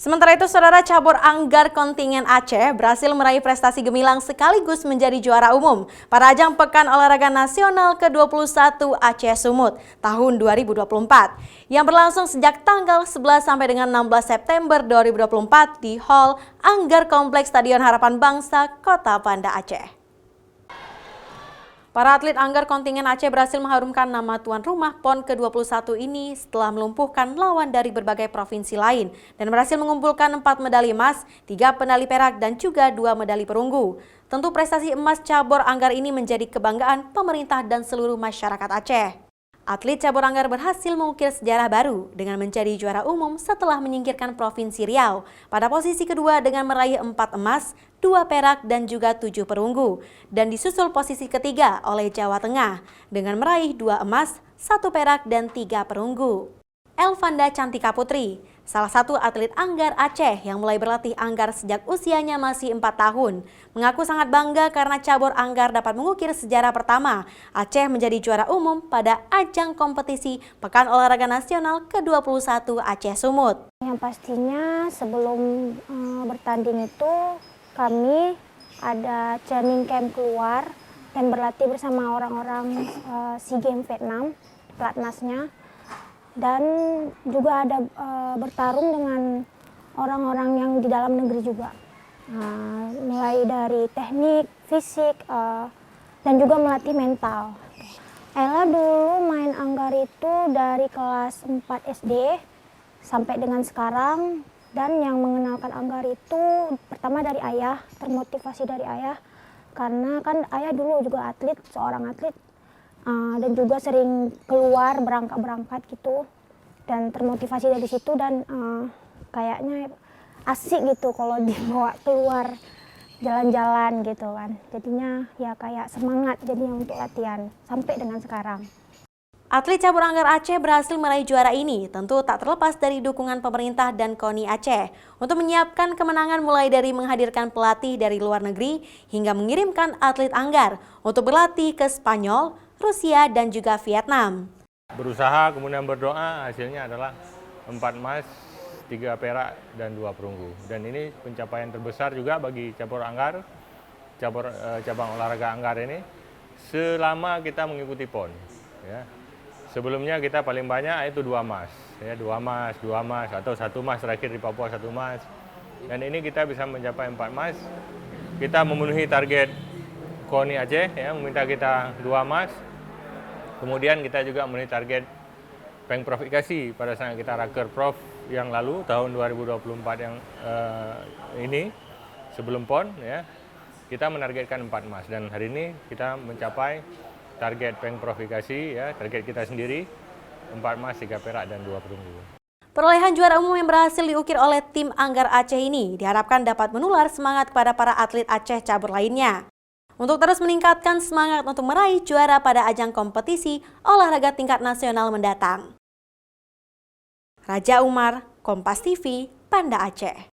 Sementara itu, saudara, cabur anggar kontingen Aceh berhasil meraih prestasi gemilang sekaligus menjadi juara umum pada ajang Pekan Olahraga Nasional ke-21 Aceh Sumut tahun 2024 yang berlangsung sejak tanggal 11 sampai dengan 16 September 2024 di Hall Anggar Kompleks Stadion Harapan Bangsa, Kota Banda Aceh. Para atlet anggar kontingen Aceh berhasil mengharumkan nama tuan rumah PON ke-21 ini setelah melumpuhkan lawan dari berbagai provinsi lain dan berhasil mengumpulkan 4 medali emas, 3 medali perak, dan juga 2 medali perunggu. Tentu prestasi emas cabur anggar ini menjadi kebanggaan pemerintah dan seluruh masyarakat Aceh. Atlet cabur anggar berhasil mengukir sejarah baru dengan menjadi juara umum setelah menyingkirkan Provinsi Riau pada posisi kedua dengan meraih 4 emas, 2 perak, dan juga 7 perunggu. Dan disusul posisi ketiga oleh Jawa Tengah dengan meraih 2 emas, 1 perak, dan 3 perunggu. Elvanda Cantika Putri, salah satu atlet anggar Aceh yang mulai berlatih anggar sejak usianya masih 4 tahun, mengaku sangat bangga karena cabur anggar dapat mengukir sejarah pertama Aceh menjadi juara umum pada ajang kompetisi Pekan Olahraga Nasional ke-21 Aceh Sumut. Yang pastinya sebelum bertanding itu kami ada training camp keluar dan berlatih bersama orang-orang SEA Games Vietnam, pelatnasnya. Dan juga ada bertarung dengan orang-orang yang di dalam negeri juga, mulai dari teknik, fisik, dan juga melatih mental. Ella dulu main anggar itu dari kelas 4 SD sampai dengan sekarang, dan yang mengenalkan anggar itu pertama dari ayah, termotivasi dari ayah, karena kan ayah dulu juga atlet, seorang atlet. Dan juga sering keluar berangkat gitu dan termotivasi dari situ, dan kayaknya asik gitu kalau dibawa keluar jalan-jalan gitu kan, jadinya ya kayak semangat jadinya untuk latihan sampai dengan sekarang. Atlet cabur anggar Aceh berhasil meraih juara ini tentu tak terlepas dari dukungan pemerintah dan KONI Aceh untuk menyiapkan kemenangan, mulai dari menghadirkan pelatih dari luar negeri hingga mengirimkan atlet anggar untuk berlatih ke Spanyol, Rusia, dan juga Vietnam. Berusaha kemudian berdoa, hasilnya adalah 4 emas, 3 perak, dan 2 perunggu. Dan ini pencapaian terbesar juga bagi cabur anggar, cabang olahraga anggar ini selama kita mengikuti PON. Ya. Sebelumnya kita paling banyak itu 2 emas, ya, 2 emas, atau 1 emas terakhir di Papua 1 emas. Dan ini kita bisa mencapai 4 emas. Kita memenuhi target KONI Aceh, ya, meminta kita 2 emas. Kemudian kita juga memenuhi target Pemprov IKASI pada saat kita Raker Prof yang lalu tahun 2024 yang ini sebelum PON, ya, kita menargetkan 4 emas, dan hari ini kita mencapai target Pemprov IKASI, ya, target kita sendiri 4 emas, 3 perak, dan 2 perunggu. Perolehan juara umum yang berhasil diukir oleh tim anggar Aceh ini diharapkan dapat menular semangat kepada para atlet Aceh cabur lainnya untuk terus meningkatkan semangat untuk meraih juara pada ajang kompetisi olahraga tingkat nasional mendatang. Raja Umar, Kompas TV, Banda Aceh.